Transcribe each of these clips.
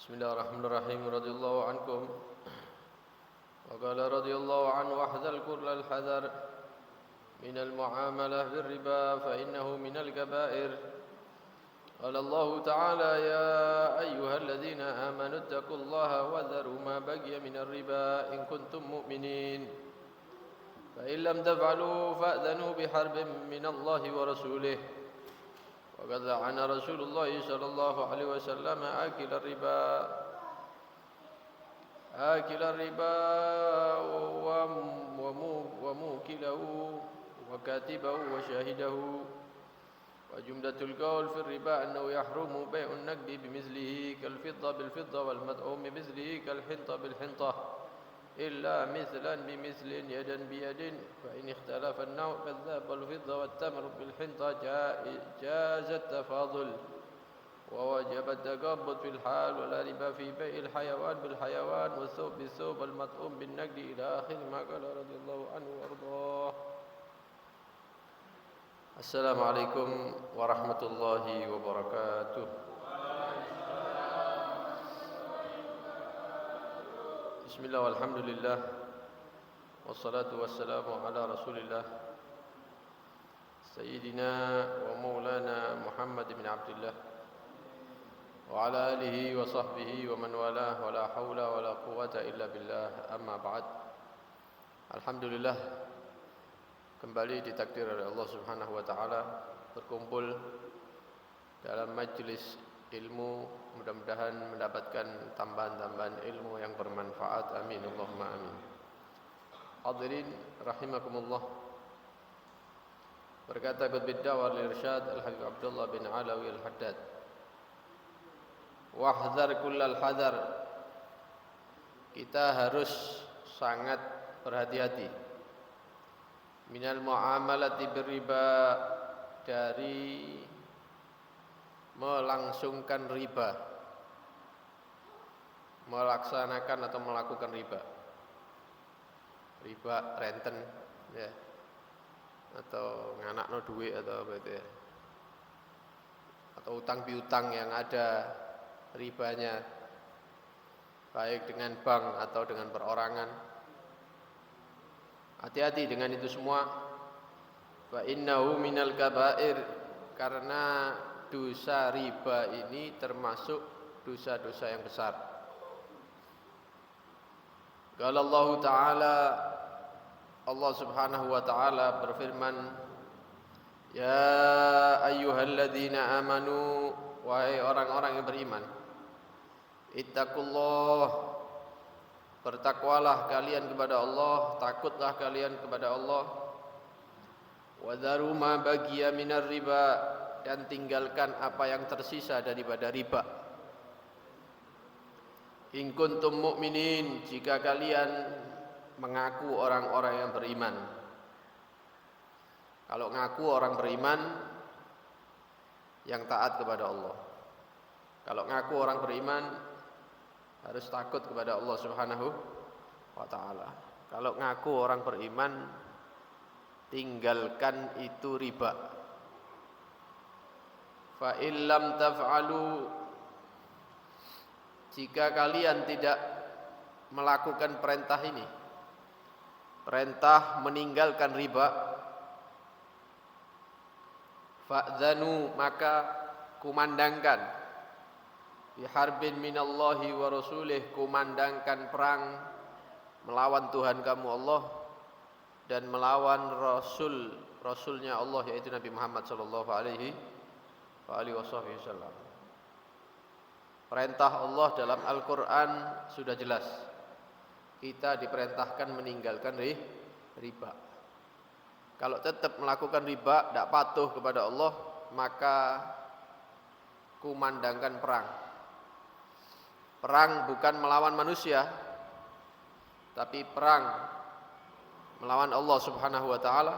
Bismillahirrahmanirrahim. Radhiyallahu ankum. Wa qala radhiyallahu anhu wahdhal kullal hadar min al-muamalah bir-riba fa innahu min al-kaba'ir. Qala Allah ta'ala ya ayyuhalladzina amanu taqullaha wa dharu ma baqiya min ar-riba in kuntum mu'minin. Fa in lam taf'alu fa'dhanu biharbin min Allah wa rasulih. وقد لعن رسول الله صلى الله عليه وسلم آكل الربا وموكله وكاتبه وشاهده. وجملة القول في الربا أنه يحرم بيع النقد بمثله كالفضة بالفضة والمدعوم بمثله كالحنطة بالحنطة إلا مثلا بمثل يدا بيد فإن اختلف النوع كالذهب والفضة والتمر بالحنطة جاز التفاضل ووجب التقابض في الحال ولا ربا في بيع الحيوان بالحيوان والثوب بالثوب والمطعوم بالنقد إلى آخر ما قال رضي الله عنه وأرضاه. السلام عليكم ورحمة الله وبركاته. Bismillah walhamdulillah wassalatu wassalamu ala rasulillah Sayyidina wa maulana Muhammad bin Abdullah wa ala alihi wa sahbihi wa man walah wa la hawla wa la quwwata illa billah amma ba'd. Alhamdulillah, kembali ditakdir oleh Allah subhanahu wa ta'ala berkumpul dalam majlis ilmu, mudah-mudahan mendapatkan tambahan-tambahan ilmu yang bermanfaat. Amin Allahumma amin. Hadirin rahimakumullah. Berkata Qutbid Da'wah wal Irsyad Al-Habib Abdullah bin Alawi Al-Haddad, wahdhar kullal hadar, kita harus sangat berhati-hati minal muamalati birriba, dari melangsungkan riba, melaksanakan atau melakukan riba renten ya, atau nganakno duit atau apa itu ya, atau utang piutang yang ada ribanya, baik dengan bank atau dengan perorangan. Hati-hati dengan itu semua. Fa innahu minal kaba'ir, karena dosa riba ini termasuk dosa-dosa yang besar. Qala Allah Ta'ala, Allah Subhanahu wa Ta'ala berfirman, ya ayyuhalladzina amanu, wahai orang-orang yang beriman, ittaqullah, bertakwalah kalian kepada Allah, takutlah kalian kepada Allah. Wa dharu ma baqiya minar riba, dan tinggalkan apa yang tersisa daripada riba. In kuntum mu'minin, jika kalian mengaku orang-orang yang beriman. Kalau ngaku orang beriman yang taat kepada Allah. Kalau ngaku orang beriman harus takut kepada Allah Subhanahu wa ta'ala. Kalau ngaku orang beriman, tinggalkan itu riba. Fa illam taf'alu, jika kalian tidak melakukan perintah ini, perintah meninggalkan riba, fa'dzanu, maka kumandangkan, biharbin minallahi wa rasulih, kumandangkan perang melawan Tuhan kamu Allah dan melawan Rasulnya Allah, yaitu Nabi Muhammad sallallahu alaihi wasallam. Perintah Allah dalam Al-Quran sudah jelas. Kita diperintahkan meninggalkan riba. Kalau tetap melakukan riba, tidak patuh kepada Allah, maka kumandangkan perang. Perang bukan melawan manusia, tapi perang melawan Allah Subhanahu wa ta'ala,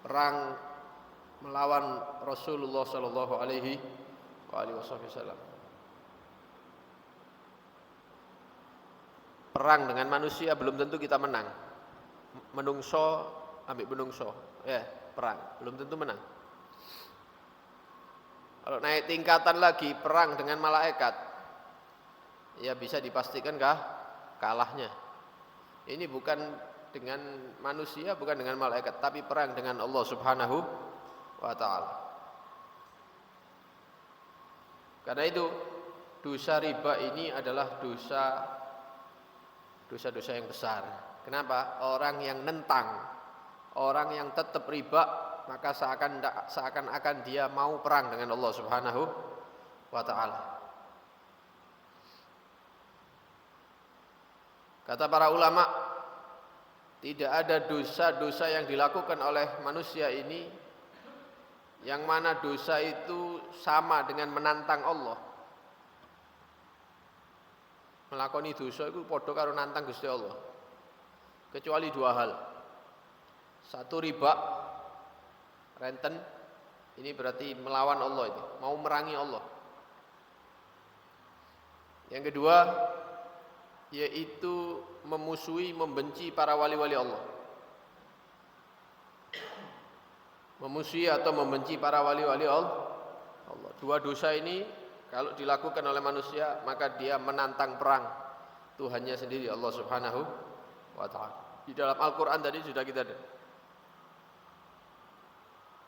perang melawan Rasulullah sallallahu alaihi wasallam. Perang dengan manusia belum tentu kita menang. Menungso ambil menungso, ya, perang belum tentu menang. Kalau naik tingkatan lagi, perang dengan malaikat, ya bisa dipastikan kalahnya. Ini bukan dengan manusia, bukan dengan malaikat, tapi perang dengan Allah Subhanahu wa taala. Karena itu dosa riba ini adalah dosa-dosa yang besar. Kenapa? Orang yang nentang, orang yang tetap riba, maka seakan-akan dia mau perang dengan Allah Subhanahu wa taala. Kata para ulama, tidak ada dosa-dosa yang dilakukan oleh manusia ini yang mana dosa itu sama dengan menantang Allah. Melakoni dosa itu padha karo nantang Gusti Allah. Kecuali dua hal. Satu riba, renten, ini berarti melawan Allah itu, mau merangi Allah. Yang kedua, yaitu memusuhi, membenci para wali-wali Allah. Memusuhi atau membenci para wali-wali Allah. Dua dosa ini kalau dilakukan oleh manusia, maka dia menantang perang Tuhannya sendiri, Allah Subhanahu wa taala. Di dalam Al-Qur'an tadi sudah kita dengar.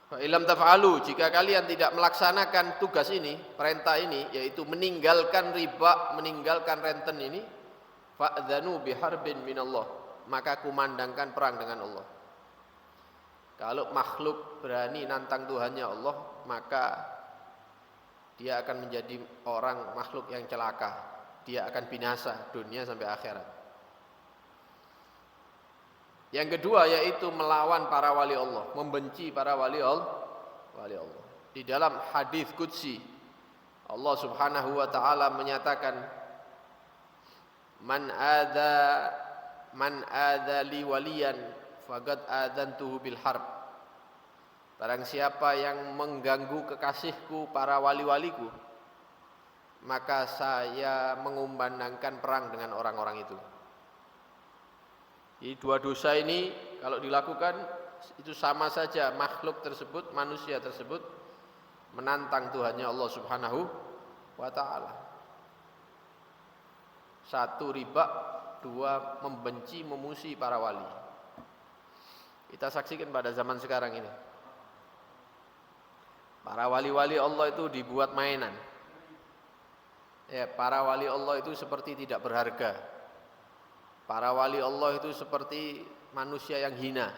Fa ilam taf'alu, jika kalian tidak melaksanakan tugas ini, perintah ini, yaitu meninggalkan riba, meninggalkan renten ini, fa'dzanu biharbin minallah, maka kumandangkan perang dengan Allah. Kalau makhluk berani nantang Tuhannya Allah, maka dia akan menjadi orang makhluk yang celaka. Dia akan binasa dunia sampai akhirat. Yang kedua yaitu melawan para wali Allah, membenci para wali Allah. Di dalam hadis qudsi Allah Subhanahu wa taala menyatakan, Man adza li waliyan faqad adzantuhu bil harb. Barang siapa yang mengganggu kekasihku, para wali-waliku, maka saya mengumandangkan perang dengan orang-orang itu. Jadi dua dosa ini kalau dilakukan itu sama saja makhluk tersebut, manusia tersebut menantang Tuhannya Allah Subhanahu wa taala. Satu riba, dua membenci, memusuhi para wali. Kita saksikan pada zaman sekarang ini. Para wali-wali Allah itu dibuat mainan. Ya, para wali Allah itu seperti tidak berharga. Para wali Allah itu seperti manusia yang hina.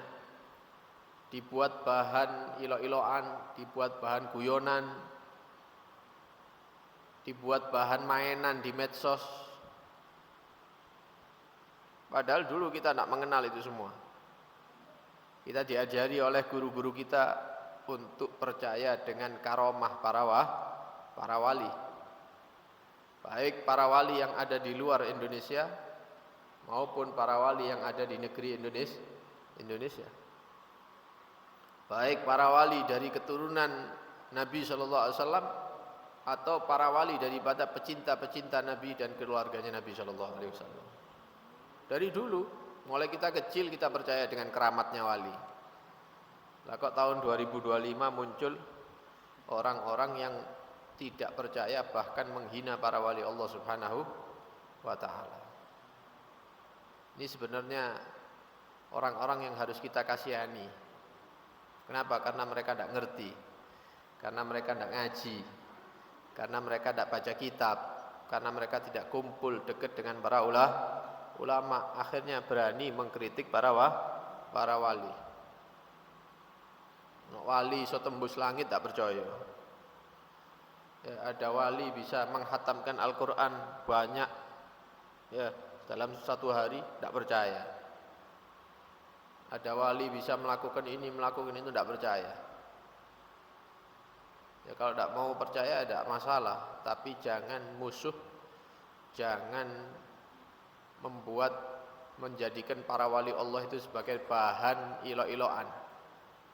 Dibuat bahan ilo-iloan, dibuat bahan guyonan, dibuat bahan mainan di medsos. Padahal dulu kita tidak mengenal itu semua. Kita diajari oleh guru-guru kita untuk percaya dengan karomah para wali. Baik para wali yang ada di luar Indonesia maupun para wali yang ada di negeri Indonesia. Baik para wali dari keturunan Nabi sallallahu alaihi wasallam atau para wali daripada pecinta-pecinta Nabi dan keluarganya Nabi sallallahu alaihi wasallam. Dari dulu, mulai kita kecil kita percaya dengan keramatnya wali. Lah kok tahun 2025 muncul orang-orang yang tidak percaya bahkan menghina para wali Allah Subhanahu wa taala. Ini sebenarnya orang-orang yang harus kita kasihani. Kenapa? Karena mereka tidak ngerti. Karena mereka tidak ngaji. Karena mereka tidak baca kitab. Karena mereka tidak kumpul dekat dengan para ulama, akhirnya berani mengkritik para wali. Wali iso tembus langit tak percaya. Ya, ada wali bisa menghatamkan Al-Quran banyak ya dalam satu hari, tak percaya. Ada wali bisa melakukan ini, melakukan itu, tak percaya. Ya kalau tak mau percaya tidak masalah, tapi jangan musuh, jangan menjadikan para wali Allah itu sebagai bahan ilo-iloan,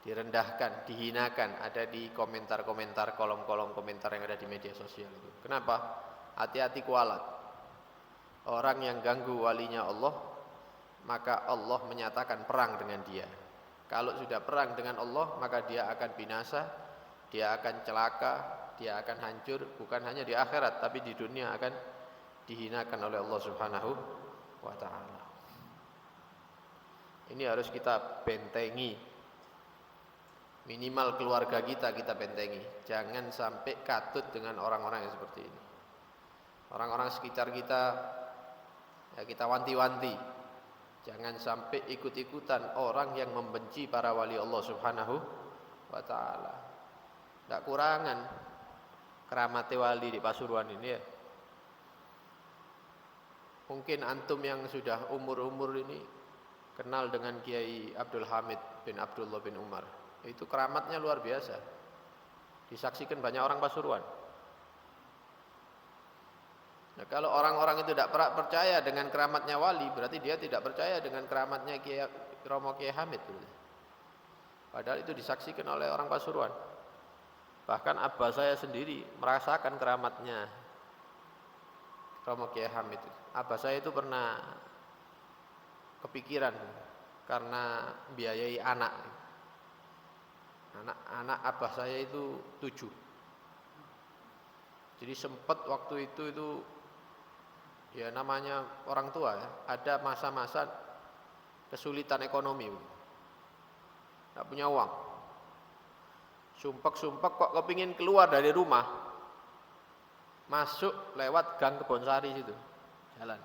direndahkan, dihinakan, ada di komentar-komentar, kolom-kolom komentar yang ada di media sosial itu. Kenapa? Hati-hati kualat. Orang yang ganggu walinya Allah, maka Allah menyatakan perang dengan dia. Kalau sudah perang dengan Allah, maka dia akan binasa, dia akan celaka, dia akan hancur, bukan hanya di akhirat, tapi di dunia akan dihinakan oleh Allah Subhanahu wa taala. Ini harus kita bentengi. Minimal keluarga kita bentengi. Jangan sampai katut dengan orang-orang yang seperti ini. Orang-orang sekitar kita ya kita wanti-wanti. Jangan sampai ikut-ikutan orang yang membenci para wali Allah Subhanahu wa taala. Tidak kurangan keramat wali di Pasuruan ini ya. Mungkin antum yang sudah umur-umur ini kenal dengan Kiai Abdul Hamid bin Abdullah bin Umar. Itu keramatnya luar biasa. Disaksikan banyak orang Pasuruan. Nah, kalau orang-orang itu tidak percaya dengan keramatnya wali, berarti dia tidak percaya dengan keramatnya Kiai Romo Kiai Hamid. Padahal itu disaksikan oleh orang Pasuruan. Bahkan abah saya sendiri merasakan keramatnya Romo Kiai Hamid. Abah saya itu pernah kepikiran karena biayai anak abah saya itu 7. Jadi sempat waktu itu ya namanya orang tua ya, ada masa-masa kesulitan ekonomi, nggak punya uang, sumpek kok kepingin keluar dari rumah, masuk lewat gang Kebonsari situ jalan,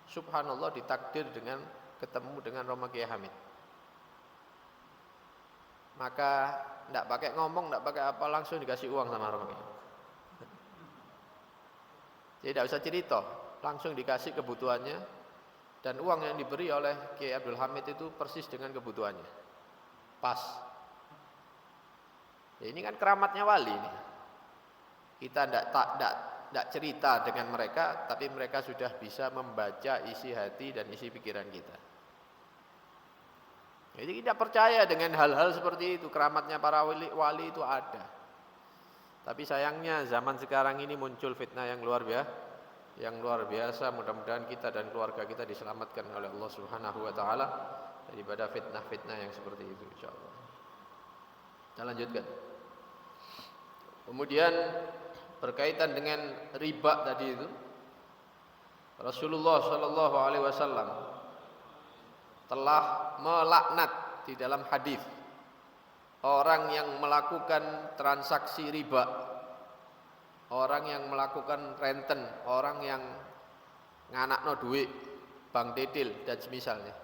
subhanallah ditakdir dengan ketemu dengan Romo Kiai Hamid. Maka tidak pakai ngomong, tidak pakai apa, langsung dikasih uang sama Romo Kiai. Jadi tidak usah cerita, langsung dikasih kebutuhannya, dan uang yang diberi oleh Kiai Abdul Hamid itu persis dengan kebutuhannya, pas. Ya, ini kan keramatnya wali ini. Kita tidak cerita dengan mereka, tapi mereka sudah bisa membaca isi hati dan isi pikiran kita. Jadi kita percaya dengan hal-hal seperti itu, keramatnya para wali itu ada. Tapi sayangnya zaman sekarang ini muncul fitnah yang luar biasa. Mudah-mudahan kita dan keluarga kita diselamatkan oleh Allah Subhanahu wa taala daripada fitnah-fitnah yang seperti itu insyaallah. Kita lanjutkan. Kemudian berkaitan dengan riba tadi itu, Rasulullah sallallahu alaihi wasallam telah melaknat di dalam hadis orang yang melakukan transaksi riba, orang yang melakukan renten, orang yang nganakno duit, bank titil dan semisalnya.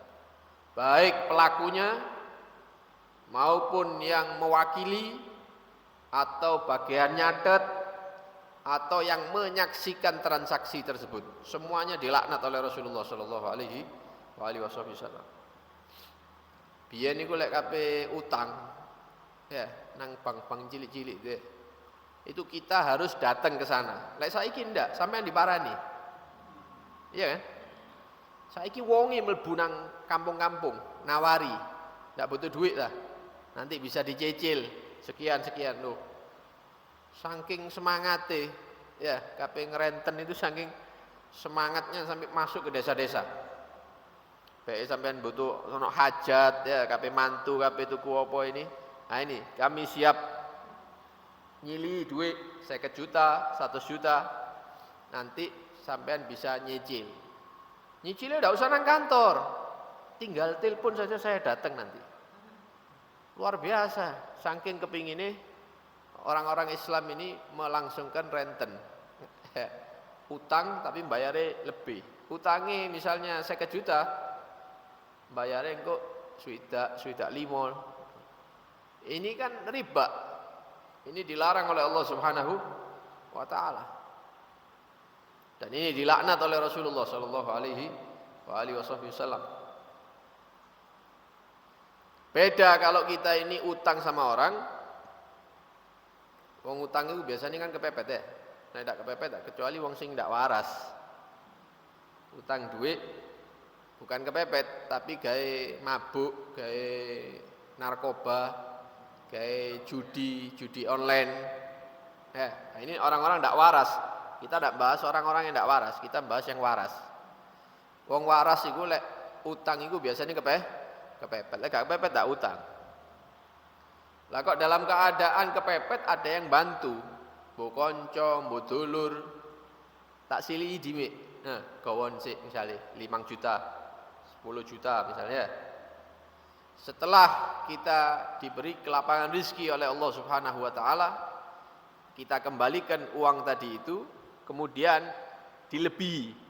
Baik pelakunya maupun yang mewakili atau bagian nyatet atau yang menyaksikan transaksi tersebut, semuanya dilaknat oleh Rasulullah sallallahu alaihi wasallam. Biyen niku lek kabeh utang ya nang bank-bank cilik-cilik deh. Itu kita harus datang ke sana. Lek saiki ndak, sampean diparani. Iya kan? Saiki wonge mlebu nang kampung-kampung, nawari. Ndak butuh duit lah. Nanti bisa dicicil sekian loh. Saking semangate ya, kabeh ngerenten itu saking semangatnya sampai masuk ke desa-desa. Baik sampean butuh ono hajat ya, kabeh mantu, kabeh tuku apa ini. Nah ini kami siap nyili duit 50 juta, 100 juta. Nanti sampean bisa nyicil. Nyicilnya enggak usah nang kantor. Tinggal telepon saja saya datang nanti. Luar biasa, saking kepingine orang-orang Islam ini melangsungkan renten. Utang tapi bayarnya lebih. Utangi misalnya 50 juta, bayarnya kok swidak 5. Ini kan riba. Ini dilarang oleh Allah Subhanahu wa taala. Dan ini dilaknat oleh Rasulullah sallallahu alaihi wasallam. Beda kalau kita ini utang sama orang. Wong utang itu biasanya kan kepepet ya. Nah, tidak kepepet kecuali wong sing tidak waras. Utang duit bukan kepepet, tapi gawe mabuk, gawe narkoba, gawe judi online. Ya, nah ini orang-orang tidak waras. Kita tidak bahas orang-orang yang tidak waras, kita bahas yang waras. Wong waras itu lek utang itu biasanya kepepet. Lek gak kepepet tidak utang. Lah kok dalam keadaan kepepet ada yang bantu, mbok kanca, mbok dulur, tak silih dimik. Nah, gawon sik misalnya 5 juta, 10 juta misalnya. Setelah kita diberi kelapangan rizki oleh Allah Subhanahu wa taala, kita kembalikan uang tadi itu, kemudian dilebihi.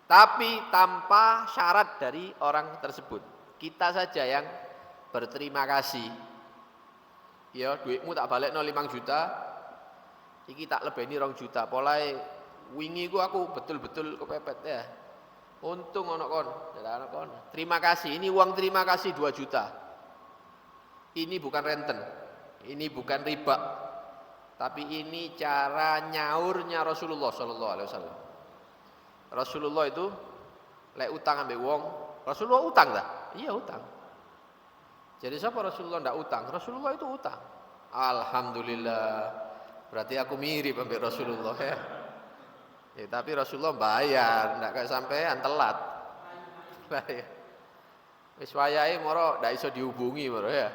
Tapi tanpa syarat dari orang tersebut. Kita saja yang berterima kasih. Ya, duitmu tak balekno 5 juta, iki tak lebeni 2 juta. Polahe wingi ku aku betul-betul kepepet ya. Untung ono kon, ono kon. Terima kasih, ini uang terima kasih 2 juta. Ini bukan renten, ini bukan riba. Tapi ini cara nyaurnya Rasulullah sallallahu alaihi wasallam. Rasulullah itu lek utang ambek wong, Rasulullah utang tak? Iya utang. Jadi siapa Rasulullah ndak utang? Rasulullah itu utang. Alhamdulillah. Berarti aku mirip ambek Rasulullah ya. Ya, tapi Rasulullah bayar, ndak kayak sampean telat. Bayar. Wis wayahe moro ndak iso dihubungi moro ya.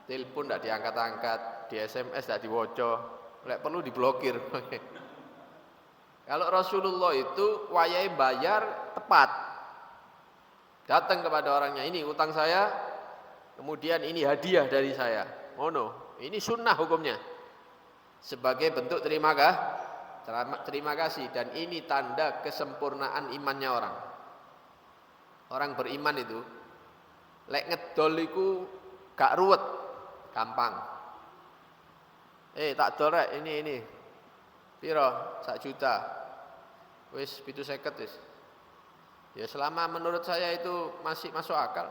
Telepon ndak diangkat-angkat, di SMS ndak diwoco, lek perlu diblokir. Kalau Rasulullah itu wayahe bayar tepat. Datang kepada orangnya, ini utang saya, kemudian ini hadiah dari saya. Ngono. Ini sunnah hukumnya. Sebagai bentuk terima kasih, dan ini tanda kesempurnaan imannya orang. Orang beriman itu lek ngedol iku gak ruwet, gampang. Tak dol rek ini. Piro? 1 juta. Wis 750 wis. Ya selama menurut saya itu masih masuk akal,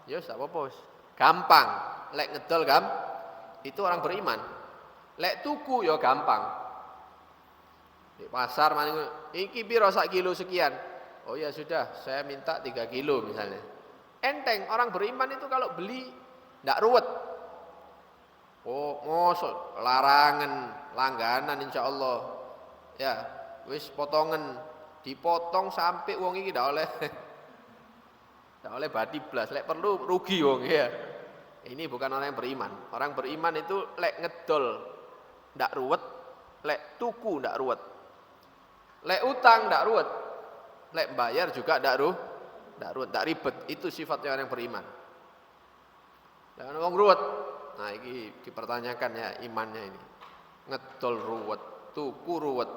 ya tak apa-apa wis. Gampang. Lek ngedol itu orang beriman. Lek tuku ya gampang. Di pasar maning iki piro sak kilo sekian. Oh ya sudah, saya minta 3 kilo misalnya. Enteng, orang beriman itu kalau beli ndak ruwet. Oh, mosok larangan, langganan insyaallah. Ya, wis potongan, dipotong sampai wong iki ndak oleh badi blas, lek perlu rugi wong ya. Ini bukan orang yang beriman. Orang beriman itu lek ngedol ndak ruwet, lek tuku ndak ruwet. Lek utang ndak ruwet. Lek bayar juga ndak ruwet, ndak ribet. Itu sifatnya orang yang beriman. Jangan wong ruwet. Nah, ini dipertanyakan ya imannya ini. Ngedol ruwet, tuku ruwet.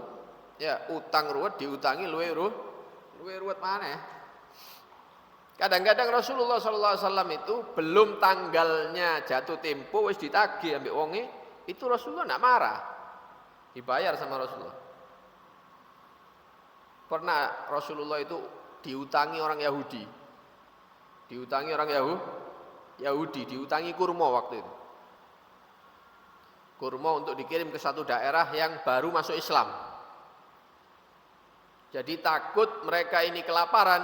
Ya, utang ruwet diutangi luwe ruwet mana ya? Kadang-kadang Rasulullah sallallahu alaihi wasallam itu belum tanggalnya jatuh tempo wis ditagih ambek wonge, itu Rasulullah enggak marah. Dibayar sama Rasulullah. Pernah Rasulullah itu diutangi orang Yahudi. Diutangi kurma waktu itu. Kurma untuk dikirim ke satu daerah yang baru masuk Islam. Jadi takut mereka ini kelaparan.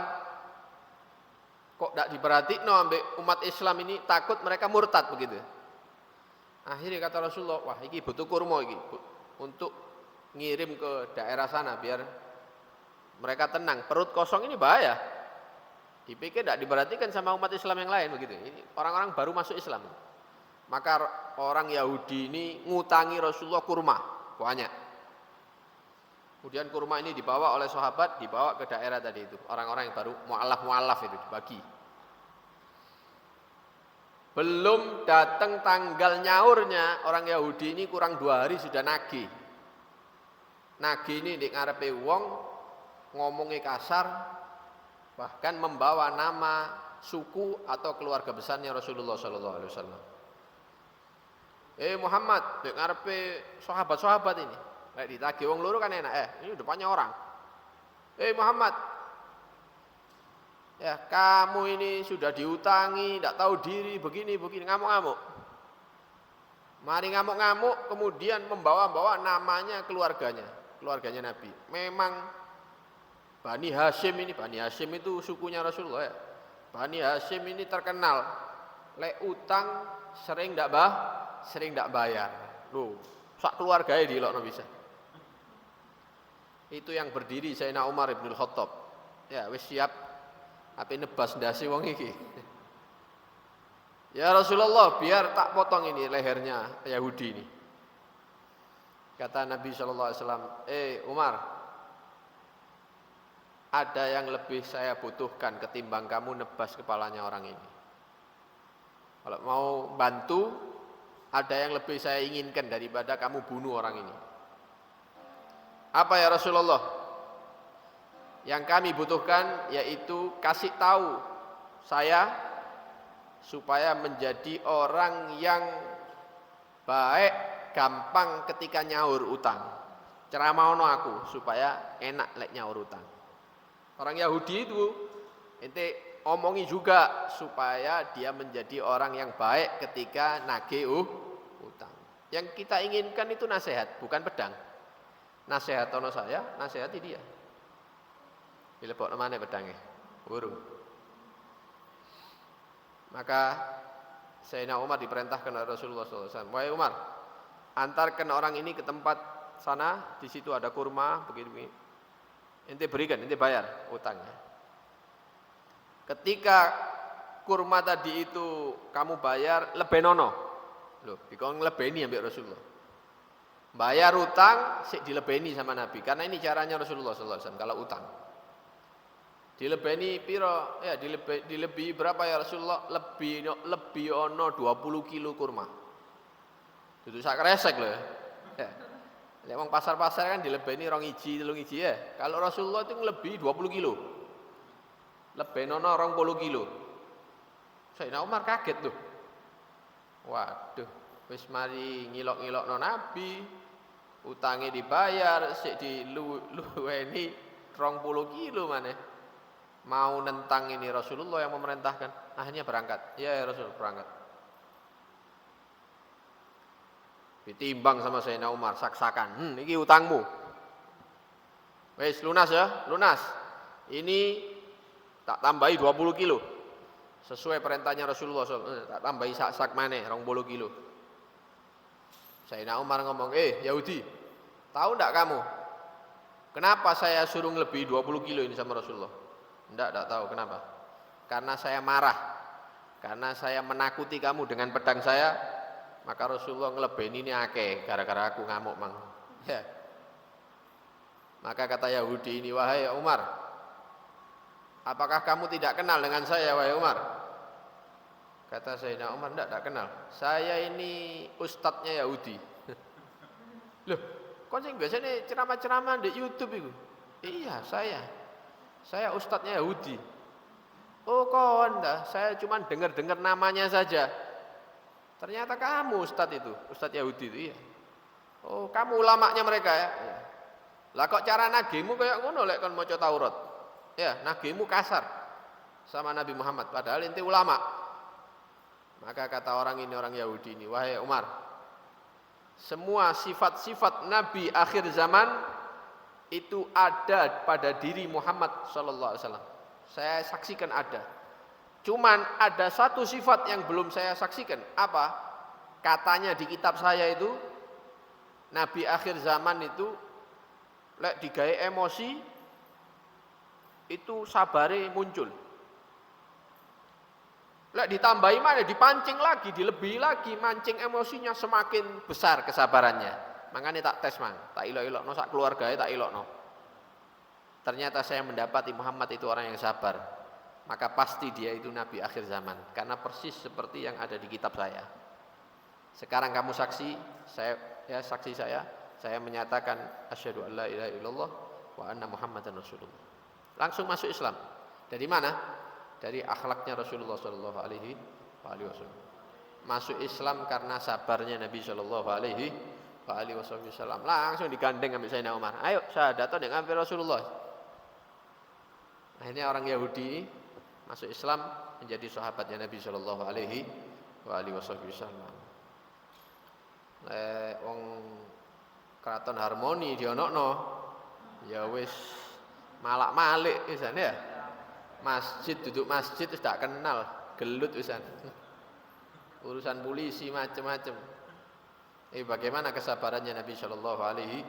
Kok tidak diperhatikno ambek umat Islam ini, takut mereka murtad begitu. Akhirnya kata Rasulullah, wah ini butuh kurma ini untuk ngirim ke daerah sana biar mereka tenang. Perut kosong ini bahaya. Dipikir tidak diperhatikan sama umat Islam yang lain begitu. Ini orang-orang baru masuk Islam. Maka orang Yahudi ini ngutangi Rasulullah kurma banyak. Kemudian kurma ini dibawa oleh sahabat, dibawa ke daerah tadi itu. Orang-orang yang baru mu'alaf itu dibagi. Belum datang tanggal nyaurnya, orang Yahudi ini kurang 2 hari sudah nagih. Nagih ini di ngarepe wong, ngomongnya kasar, bahkan membawa nama suku atau keluarga besarnya Rasulullah SAW. Muhammad, di ngarepe sahabat-sahabat ini. Lek ditagih wong loro kan enak ini depannya orang. Muhammad, ya kamu ini sudah diutangi, tidak tahu diri, begini ngamuk-ngamuk. Mari ngamuk-ngamuk, kemudian membawa-bawa namanya keluarganya Nabi. Memang Bani Hashim itu sukunya Rasulullah ya. Bani Hashim ini terkenal lek utang sering tidak bayar. Loh, sak keluarganya dilokno bisa. Itu yang berdiri Sayyidina Umar bin Khattab. Ya, wis siap ape nebas ndase wong iki. Ya Rasulullah, biar tak potong ini lehernya Yahudi ini. Kata Nabi sallallahu alaihi wasallam, Umar, ada yang lebih saya butuhkan ketimbang kamu nebas kepalanya orang ini. Kalau mau bantu, ada yang lebih saya inginkan daripada kamu bunuh orang ini. Apa ya Rasulullah? Yang kami butuhkan yaitu kasih tahu saya supaya menjadi orang yang baik, gampang ketika nyaur utang. Ceramaono aku supaya enak lek nyaur utang. Orang Yahudi itu ente omongi juga supaya dia menjadi orang yang baik ketika nagih utang. Yang kita inginkan itu nasihat, bukan pedang. Nasihat ono saya, nasihati dia. Dilebokno maneh pedange. Urung. Maka Sayyidina Umar diperintahkan oleh Rasulullah SAW. Wahai Umar, antarkan orang ini ke tempat sana, di situ ada kurma, begini. Ente berikan, ente bayar utangnya. Ketika kurma tadi itu kamu bayar, lebenono. Loh, dikon lebeni ambek Rasulullah. Bayar utang, sik dilebeni sama Nabi. Karena ini caranya Rasulullah SAW kalau utang. Dilebeni piro? Ya, dilebi berapa ya Rasulullah? Lebih ono 20 kilo kurma. Itu sak kresek loh ya. Emang pasar-pasar kan dilebeni 2 iji, 3 iji ya. Kalau Rasulullah itu lebih 20 kilo. Lebenono 20 kilo. Sayyidina Umar kaget tuh. Waduh, wis mari ngilok-ngilokno Nabi, utangnya dibayar, sik diluweni 20 kilo maneh. Mau nentang ini Rasulullah yang memerintahkan. Akhirnya berangkat. Ya Rasul, berangkat. Ditimbang sama Sayyidina Umar, saksakan. Ini utangmu. Wes lunas ya, lunas. Ini tak tambahi 20 kilo. Sesuai perintahnya Rasulullah SAW. Tak tambahi sak maneh 20 kilo. Sayyidina Umar ngomong, Yahudi, tahu enggak kamu? Kenapa saya suruh lebih 20 kilo ini sama Rasulullah? Enggak tahu kenapa. Karena saya marah. Karena saya menakuti kamu dengan pedang saya. Maka Rasulullah ngelebeni ini akeh gara-gara aku ngamuk mang. Ya. Maka kata Yahudi ini, wahai Umar, apakah kamu tidak kenal dengan saya wahai Umar? Kata Sayyidina Umar, tidak kenal. Saya ini ustadznya Yahudi. Loh, kok sing biasanya ceramah-ceramah di YouTube itu? Iya, saya ustadznya Yahudi. Oh, kok enggak, saya cuma dengar-dengar namanya saja. Ternyata kamu ustadz itu, ustadz Yahudi itu, iya. Oh, kamu ulamanya mereka ya? Iya. Lah kok cara nagimu kayak ngono lek kon maca Taurat? Ya, nagimu kasar sama Nabi Muhammad, padahal inti ulama. Maka kata orang ini, orang Yahudi ini, wahai Umar, semua sifat-sifat Nabi akhir zaman itu ada pada diri Muhammad sallallahu alaihi wasallam. Saya saksikan ada. Cuman ada satu sifat yang belum saya saksikan. Apa? Katanya di kitab saya itu, Nabi akhir zaman itu lek digawe emosi itu sabare muncul. Lek ditambahi mana, dipancing lagi, dilebihi lagi, mancing emosinya semakin besar kesabarannya. Makanya tak tes mang, tak ilok-ilokno sak keluargae tak ilokno. Ternyata saya mendapati Muhammad itu orang yang sabar. Maka pasti dia itu Nabi akhir zaman. Karena persis seperti yang ada di kitab saya. Sekarang kamu saksi, saya menyatakan asyhadu an la ilaha illallah wa anna Muhammadan Rasulullah. Langsung masuk Islam. Dari mana? Dari akhlaknya Rasulullah sallallahu alaihi wasallam. Masuk Islam karena sabarnya Nabi sallallahu alaihi wasallam. Langsung digandeng ambil Sayyidina Umar. Ayo, syahadaton yang ambil Rasulullah. Akhirnya orang Yahudi masuk Islam menjadi sahabatnya Nabi sallallahu alaihi wasallam. Wong keraton harmoni dionokno ya wis malak-malik pisan ya. Masjid duduk masjid wis tak kenal, gelut pisan. Urusan polisi macam-macam. Bagaimana kesabarannya Nabi sallallahu alaihi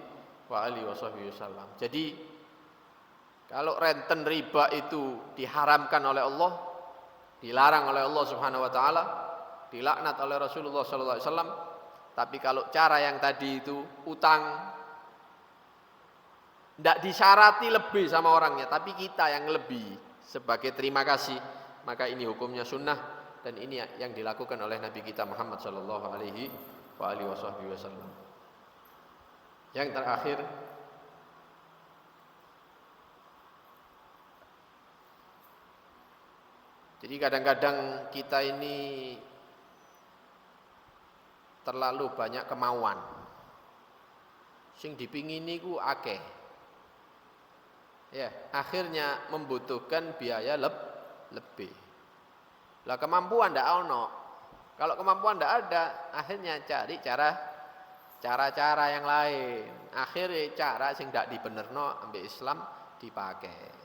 wasallam. Jadi kalau renten riba itu diharamkan oleh Allah, dilarang oleh Allah Subhanahu wa taala, dilaknat oleh Rasulullah sallallahu alaihi wasallam. Tapi kalau cara yang tadi itu utang Tidak disyarati lebih sama orangnya, tapi kita yang lebih sebagai terima kasih. Maka ini hukumnya sunnah dan ini yang dilakukan oleh Nabi kita Muhammad sallallahu alaihi wasallam. Yang terakhir, jadi kadang-kadang kita ini terlalu banyak kemauan. Sing dipingini ku akeh. Ya, akhirnya membutuhkan biaya lebih. Lah kemampuan ndak ono. Kalau kemampuan ndak ada, akhirnya cari cara-cara yang lain. Akhirnya cara sing ndak dibenerno ambek Islam dipakai.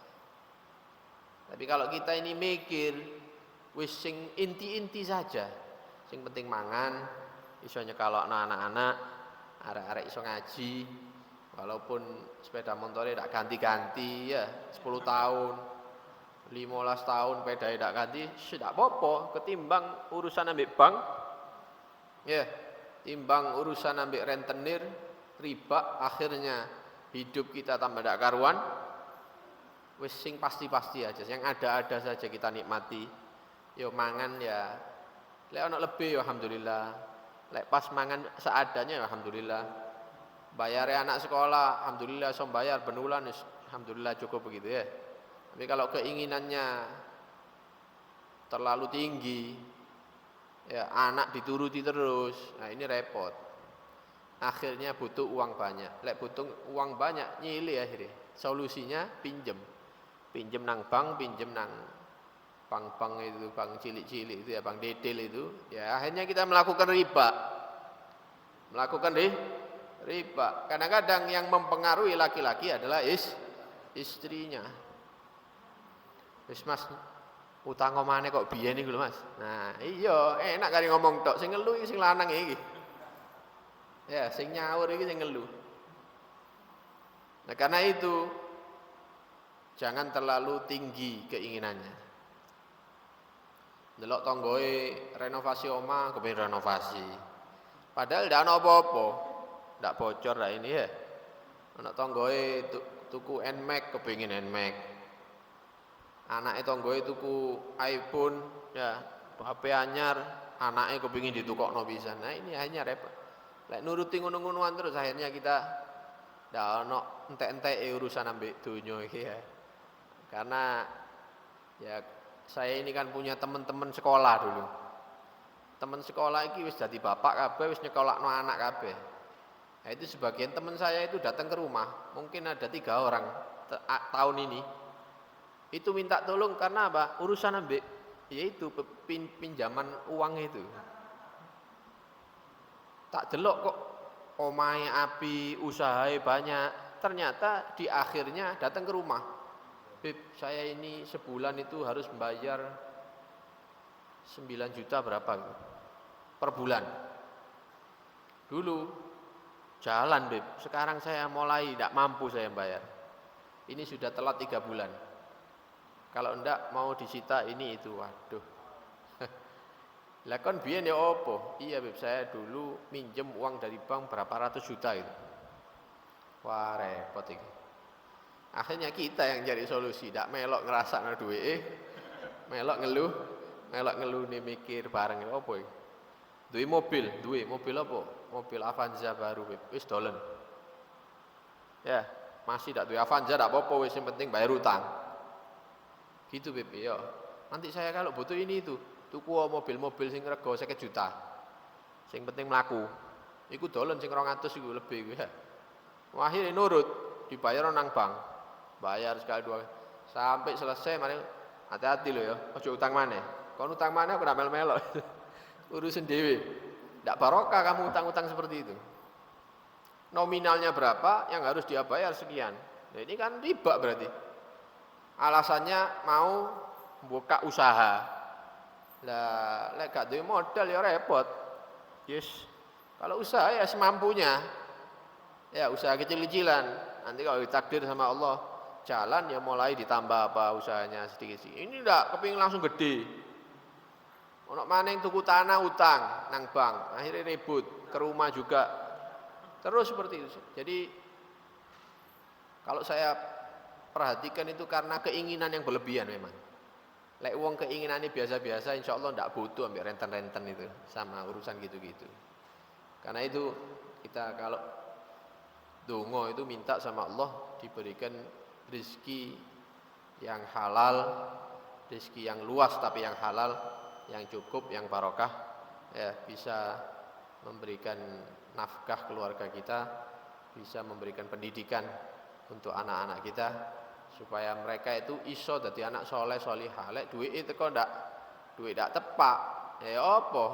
Tapi kalau kita ini mikir wis sing inti-inti saja. Sing penting mangan, iso nyekalokno anak-anak, arek-arek iso ngaji. Walaupun sepeda motornya tidak ganti-ganti ya 10 tahun 15 tahun sepeda tidak ganti tidak apa-apa ketimbang urusan ambil bank ya timbang urusan ambil rentenir riba akhirnya hidup kita tambah tidak karuan wis sing pasti-pasti aja yang ada-ada saja kita nikmati yo mangan ya lek ono lebih ya alhamdulillah lek pas mangan seadanya ya alhamdulillah bayar anak sekolah, alhamdulillah som bayar benulan, alhamdulillah cukup begitu ya. Tapi kalau keinginannya terlalu tinggi, ya anak dituruti terus, nah ini repot. Akhirnya butuh uang banyak. Lek butuh uang banyak, nyili akhirnya. Solusinya pinjem nang bank, pinjem nang bank itu, bank cilik-cilik itu ya, bank dedel itu. Ya akhirnya kita melakukan riba, riba. Kadang-kadang yang mempengaruhi laki-laki adalah istrinya. Wis Mas, utang omane kok biyen iku lho Mas. Nah, iya, enak kali ngomong tok, sing ngelu iki sing lanang iki. Ya, sing nyaur iki sing ngelu. Nah, karena itu jangan terlalu tinggi keinginannya. Delok tanggoe renovasi omah, kepengin renovasi. Padahal ndak ono apa-apa. Ndak bocor lah ini ya. Anak tanggoe tuku NMAX kepengin NMAX. Anake tanggoe tuku iPhone ya, HP anyar, anake kepengin ditukokno pisan. Nah, ini akhirnya repot. Lek nuruti ngono-ngonoan terus akhirnya kita ndak ono entek-enteke urusan ambek donya iki ya. Karena ya saya ini kan punya teman-teman sekolah dulu. Teman sekolah iki wis dadi bapak kabeh, wis nyekolakno anak kabeh. Nah, itu sebagian teman saya itu datang ke rumah, mungkin ada 3 orang tahun ini. Itu minta tolong karena apa? Urusan ambek yaitu pinjaman uang itu. Tak delok kok omahe api, usahae banyak. Ternyata di akhirnya datang ke rumah. Beb, saya ini sebulan itu harus membayar 9 juta berapa gitu, per bulan. Dulu jalan Beb, sekarang saya mulai tidak mampu saya bayar. Ini sudah telat 3 bulan. Kalau enggak mau disita ini itu, waduh. Lah kan biyen ya opo? Iya Beb, saya dulu minjem uang dari bank berapa ratus juta itu. Wah repot ini. Akhirnya kita yang cari solusi, tidak melok ngerasa duwe melok ngeluh nih mikir bareng opo iki. Duwe mobil apa? Mobil Avanza baru wis dolen. Ya, masih tak duwe Avanza tak apa-apa wis yang penting bayar utang. Gitu Beb ya. Nanti saya kalau butuh ini itu, tuku mobil-mobil sing rego 50 juta. Sing penting mlaku. Iku dolen sing 200 iku lebih iku ya. Wah, akhirnya nurut, dibayar nang bank. Bayar sekali 2 sampai selesai mari hati-hati lho ya, aja utang maneh. Kon utang maneh aku ndak mel-melok. Urusin dewe. Tidak barokah kamu utang-utang seperti itu. Nominalnya berapa yang harus dia bayar sekian. Nah, ini kan riba berarti. Alasannya mau buka usaha. Lah, lek gak duwe modal ya repot. Yes. Kalau usaha ya semampunya. Ya usaha kecil-kecilan. Nanti kalau ditakdir sama Allah jalan ya mulai ditambah apa usahanya sedikit-sedikit. Ini enggak kepingin langsung gede. Ono maneng tuku tanah utang nang bank, akhirnya ribut ke rumah juga. Terus seperti itu. Jadi Kalau saya perhatikan itu karena keinginan yang berlebihan memang. Lek wong keinginannya biasa-biasa, insya Allah tidak butuh ambil renten-renten itu sama urusan gitu-gitu. Karena itu kita kalau dongo itu minta sama Allah diberikan rezeki yang halal, rezeki yang luas tapi yang halal, yang cukup, yang barokah, ya bisa memberikan nafkah keluarga kita, bisa memberikan pendidikan untuk anak-anak kita supaya mereka itu iso dadi anak soleh solihah. Lek duit itu kok duit ndak tepak, ya apa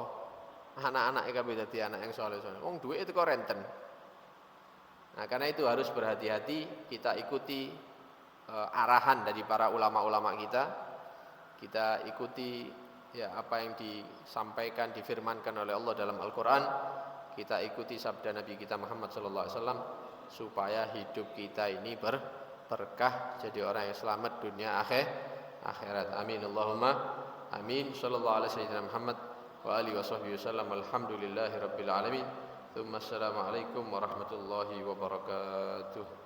anak-anak kabeh dadi anak yang soleh soleh. Wong duit itu kok renten. Nah, karena itu harus berhati-hati, kita ikuti arahan dari para ulama-ulama kita. Kita ikuti ya apa yang disampaikan, difirmankan oleh Allah dalam Al-Qur'an. Kita ikuti sabda Nabi kita Muhammad sallallahu alaihi wasallam supaya hidup kita ini berkah, jadi orang yang selamat dunia akhirat. Amin Allahumma amin. Sallallahu alaihi wasallam Muhammad wa alihi washabbihi wasallam. Alhamdulillahirabbil alamin. Assalamualaikum warahmatullahi wabarakatuh.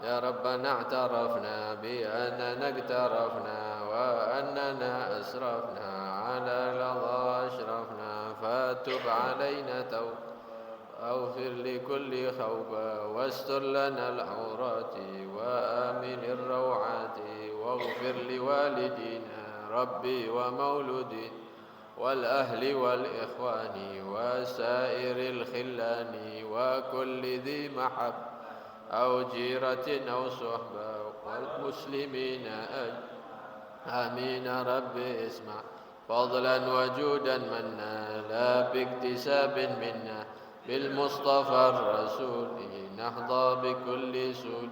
يا ربنا اعترفنا بأننا اقترفنا وأننا أسرفنا على لظى أشرفنا فتب علينا توبة أغفر لكل خوبة واستر لنا العورات وآمن الروعات واغفر لوالدينا ربي ومولودين والأهل والإخوان وسائر الخلان وكل ذي محب أو جيرة أو صحبة والمسلمين آمين ربي اسمع فضلا وجودا منا لا باكتساب منا بالمصطفى الرسول نحظى بكل سول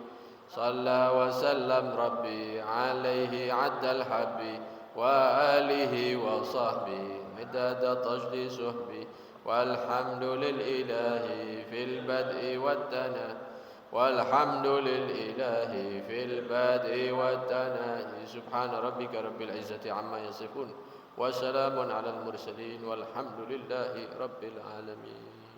صلى وسلم ربي عليه عد الحب وآله وصحبه مداد طجد صحبي والحمد للإله في البدء والتنى والحمد للإله في البدء والتناهي سبحان ربك رب العزة عما يصفون وسلام على المرسلين والحمد لله رب العالمين.